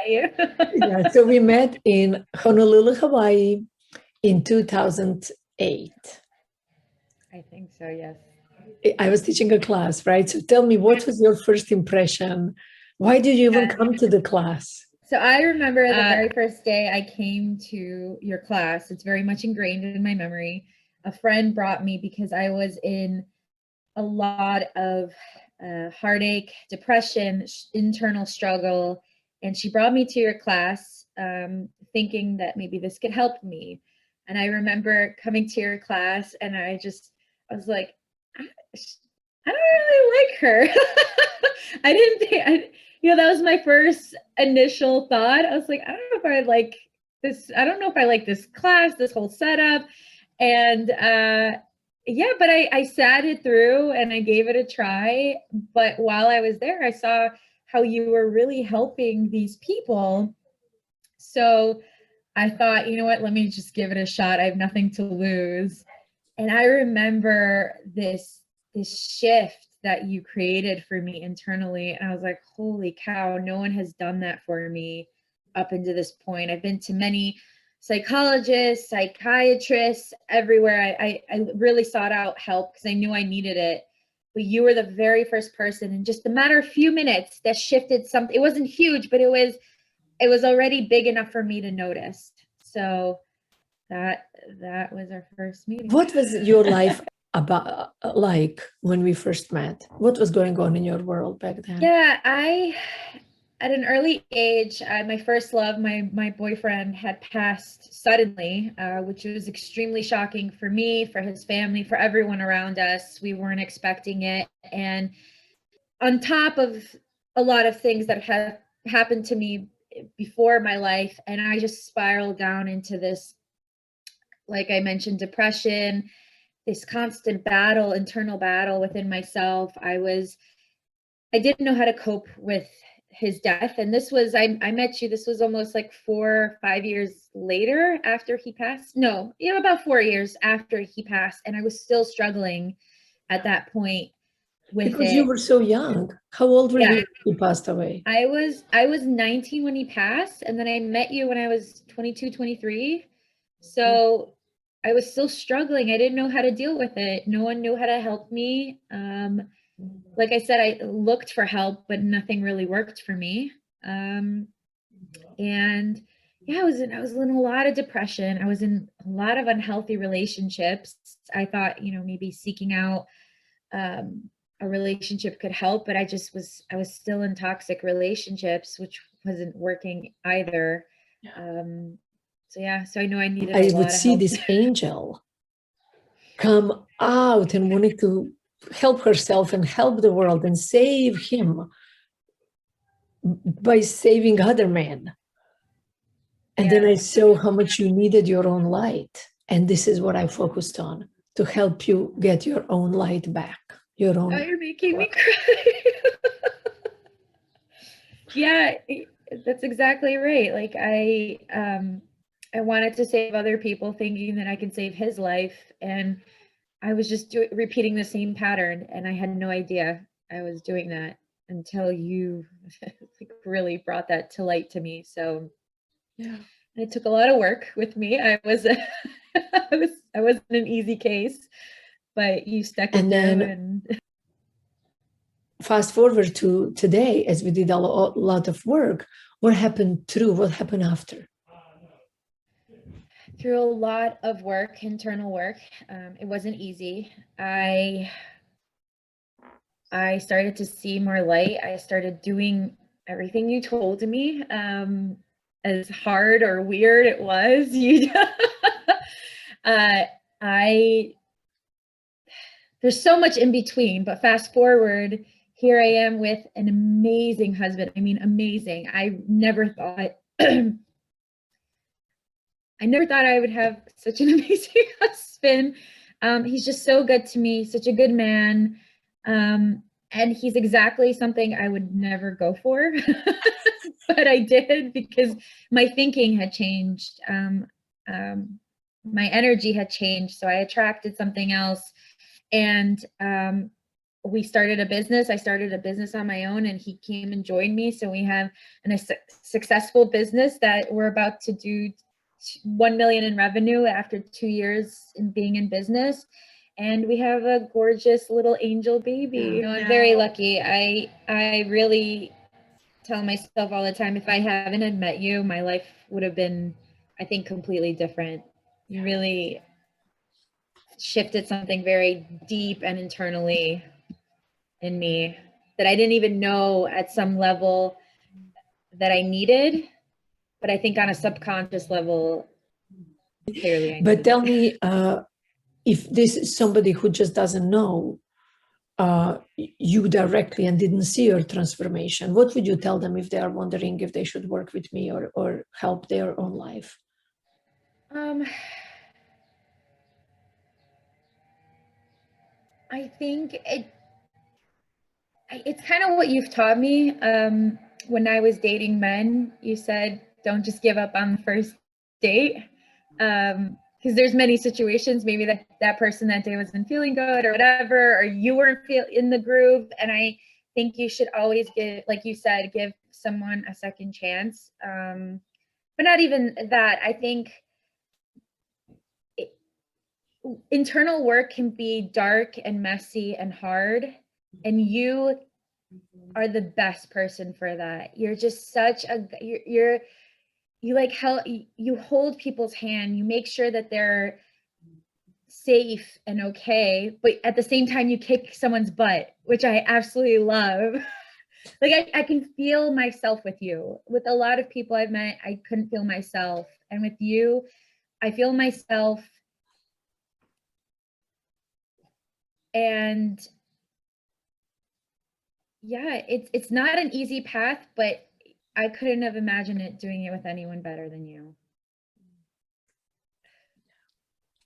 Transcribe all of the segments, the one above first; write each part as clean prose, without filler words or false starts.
you. Yeah, so we met in Honolulu, Hawaii in 2008. I think so, yes. I was teaching a class, right? So tell me, what was your first impression? Why did you even come to the class? So I remember the very first day I came to your class. It's very much ingrained in my memory. A friend brought me because I was in a lot of heartache, depression, internal struggle. And she brought me to your class thinking that maybe this could help me. And I remember coming to your class and I was like, I don't really like her. I didn't think, that was my first initial thought. I was like, I don't know if I like this. I don't know if I like this class, this whole setup. And yeah, but I sat it through and I gave it a try. But while I was there, I saw how you were really helping these people. So I thought, you know what, let me just give it a shot. I have nothing to lose. And I remember this shift that you created for me internally. And I was like, holy cow, no one has done that for me up until this point. I've been to many psychologists, psychiatrists, everywhere. I really sought out help because I knew I needed it. But you were the very first person in just a matter of a few minutes that shifted something. It wasn't huge, but it was already big enough for me to notice. So that was our first meeting. What was your life about like when we first met? What was going on in your world back then? Yeah, at an early age, my first love, my boyfriend had passed suddenly, which was extremely shocking for me, for his family, for everyone around us. We weren't expecting it. And on top of a lot of things that have happened to me before my life, and I just spiraled down into this, like I mentioned, depression, this constant battle, internal battle within myself. I didn't know how to cope with his death. And this was, I met you, this was almost like 4 or 5 years later after he passed. No, about 4 years after he passed. And I was still struggling at that point with Because it. you were so young. How old were you when he passed away? I was 19 when he passed. And then I met you when I was 22, 23. So I was still struggling. I didn't know how to deal with it. No one knew how to help me. Like I said, I looked for help, but nothing really worked for me. And yeah, I was in a lot of depression. I was in a lot of unhealthy relationships. I thought, maybe seeking out a relationship could help, but I was still in toxic relationships, which wasn't working either. So I know I needed I a lot would of see help. this angel come out and wanting to help herself and help the world and save him by saving other men. And then I saw how much you needed your own light. And this is what I focused on, to help you get your own light back. Your own. Oh, you're making me cry. Yeah, that's exactly right. Like I wanted to save other people thinking that I could save his life, and I was just repeating the same pattern, and I had no idea I was doing that until you like really brought that to light to me. So Yeah. it took a lot of work with me. I wasn't an easy case, but you stuck it And then and fast forward to today, as we did a lot of work, what happened after? through a lot of work, internal work. It wasn't easy. I started to see more light. I started doing everything you told me. As hard or weird it was, I there's so much in between, but fast forward, here I am with an amazing husband. I mean, amazing. I never thought I would have such an amazing husband. He's just so good to me, such a good man. And he's exactly something I would never go for, but I did because my thinking had changed. My energy had changed. So I attracted something else. And we started a business. I started a business on my own and he came and joined me. So we have a successful business that we're about to do 1 million in revenue after 2 years in being in business. And we have a gorgeous little angel baby. You know, I'm very lucky. I really tell myself all the time, if I haven't had met you, my life would have been, I think, completely different. You really shifted something very deep and internally in me that I didn't even know at some level that I needed, but I think on a subconscious level, clearly I needed. But tell me, if this is somebody who just doesn't know you directly and didn't see your transformation, what would you tell them if they are wondering if they should work with me or help their own life? I think it's kind of what you've taught me. When I was dating men, you said, don't just give up on the first date. Because there's many situations, maybe that person that day wasn't feeling good or whatever, or you weren't in the groove. And I think you should always give, like you said, give someone a second chance. But not even that. I think internal work can be dark and messy and hard. And you are the best person for that. You're just such a, you like help, you hold people's hand, you make sure that they're safe and okay, but at the same time you kick someone's butt, which I absolutely love. Like I can feel myself with you. With a lot of people I've met, I couldn't feel myself, and with you I feel myself. And yeah, it's not an easy path, but I couldn't have imagined doing it with anyone better than you.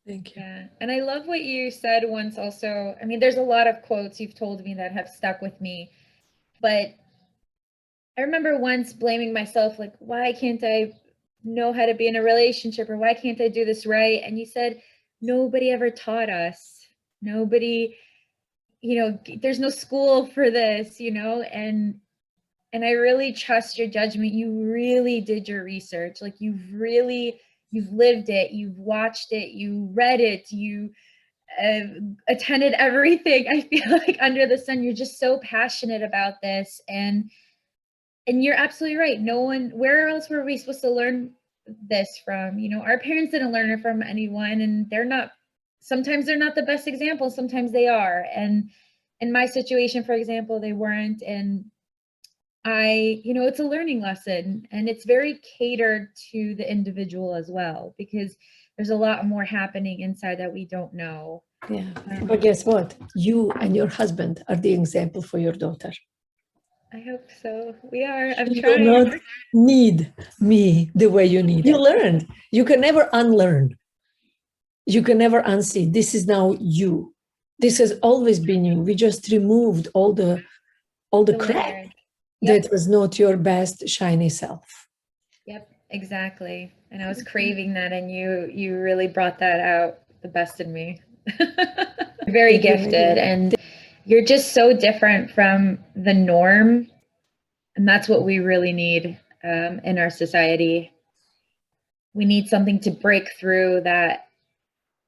Thank you. Yeah. And I love what you said once also. I mean, there's a lot of quotes you've told me that have stuck with me, but I remember once blaming myself, like, why can't I know how to be in a relationship, or why can't I do this right? And you said, nobody ever taught us. Nobody, there's no school for this, and I really trust your judgment. You really did your research. Like you've lived it, you've watched it, you read it, you attended everything. I feel like under the sun, you're just so passionate about this. And you're absolutely right. No one, where else were we supposed to learn this from? Our parents didn't learn it from anyone, and sometimes they're not the best example. Sometimes they are. And in my situation, for example, they weren't. And it's a learning lesson, and it's very catered to the individual as well, because there's a lot more happening inside that we don't know. Yeah. But guess what? You and your husband are the example for your daughter. I hope so. We are. I'm you trying. Do not need me the way you need. You learned. You can never unlearn. You can never unsee. This is now you. This has always been you. We just removed all the crap that was not your best shiny self. Yep, exactly. And I was craving that, and you really brought that out, the best in me. Very gifted, and you're just so different from the norm, and that's what we really need in our society. We need something to break through that,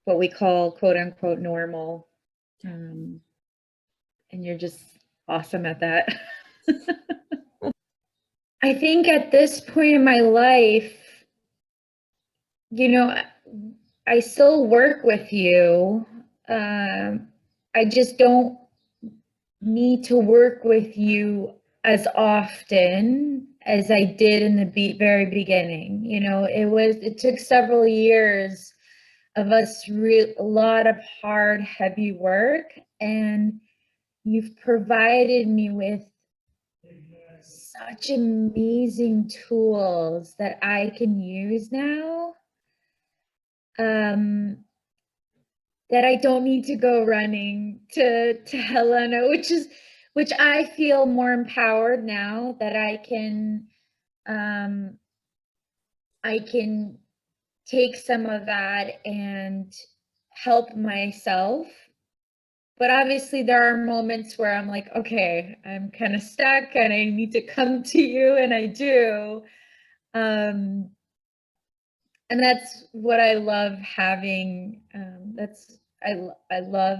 what we call quote unquote normal, and you're just awesome at that. I think at this point in my life, I still work with you. I just don't need to work with you as often as I did in the very beginning. It took several years of us, a lot of hard, heavy work, and you've provided me with such amazing tools that I can use now. That I don't need to go running to Helena, which I feel more empowered now that I can take some of that and help myself but obviously there are moments where I'm like, okay, I'm kind of stuck and I need to come to you, and I do. And that's what I love having. I love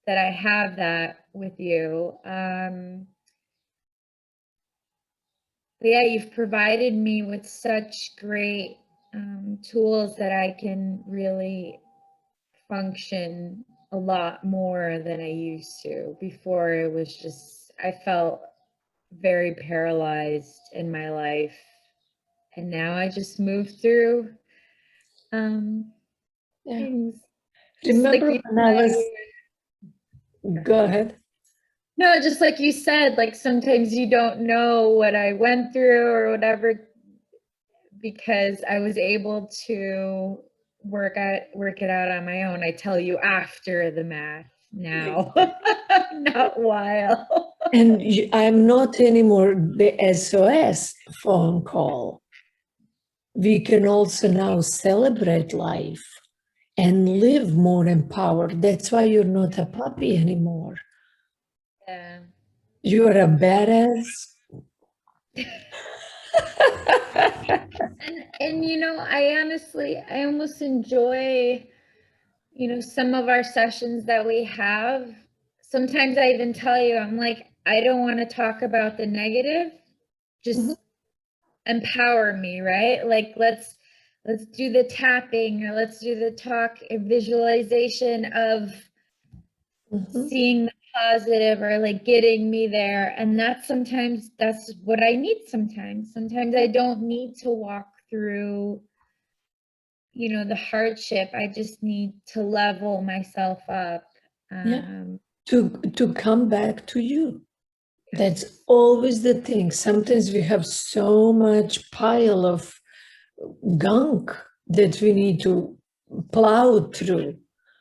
that I have that with you. Yeah, you've provided me with such great tools that I can really function a lot more than I used to. Before it was just, I felt very paralyzed in my life. And now I just move through things. Just like Remember you when I was, go ahead. No, just like you said, like sometimes you don't know what I went through or whatever, because I was able to work it out on my own. I tell you after the math now, not while. And I'm not anymore the SOS phone call. We can also now celebrate life and live more empowered. That's why you're not a puppy anymore. Yeah. You're a badass. And you know, I almost enjoy, you know, some of our sessions that we have. Sometimes I even tell you, I'm like, I don't want to talk about the negative. Just empower me, right? Like let's do the tapping, or let's do the talk visualization of seeing the positive, or like getting me there. And that's what I need sometimes. Sometimes I don't need to walk through, you know, the hardship. I just need to level myself up. Yeah. To come back to you. That's always the thing. Sometimes we have so much pile of gunk that we need to plow through.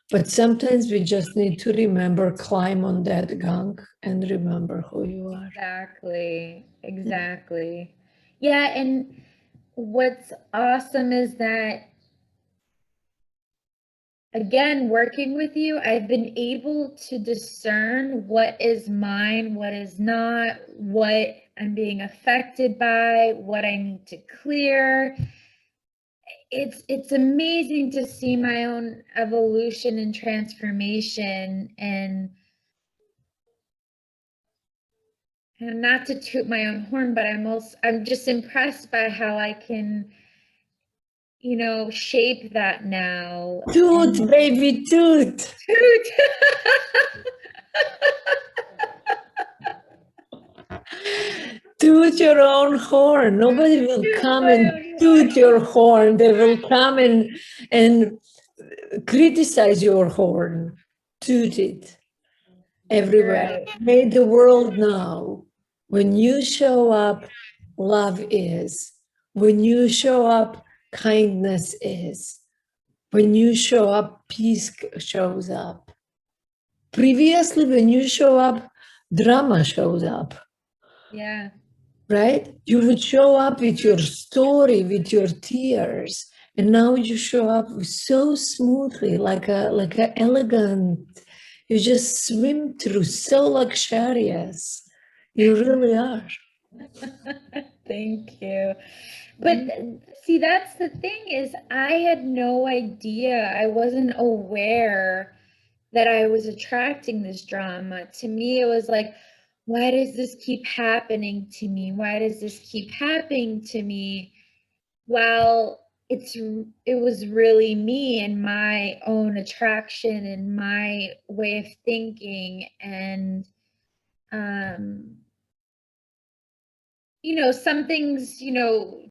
But sometimes we just need to remember, climb on that gunk and remember who you are. Exactly. Yeah, and what's awesome is that, again, working with you, I've been able to discern what is mine, what is not, what I'm being affected by, what I need to clear. It's amazing to see my own evolution and transformation, and not to toot my own horn, but I'm just impressed by how I can, you know, shape that now. Toot, baby, toot. Toot. Toot your own horn. Nobody will come and toot your horn. They will come and criticize your horn. Toot it everywhere. Right. May the world know when you show up, love is. When you show up, kindness is. When you show up, peace shows up. Previously, when you show up, drama shows up. Yeah. Right? You would show up with your story, with your tears, and now you show up so smoothly, like a elegant. You just swim through, so luxurious. You really are. Thank you. But see, that's the thing, is I had no idea. I wasn't aware that I was attracting this drama. To me, it was like, why does this keep happening to me? Why does this keep happening to me? Well, it was really me and my own attraction and my way of thinking. And um you know, some things, you know,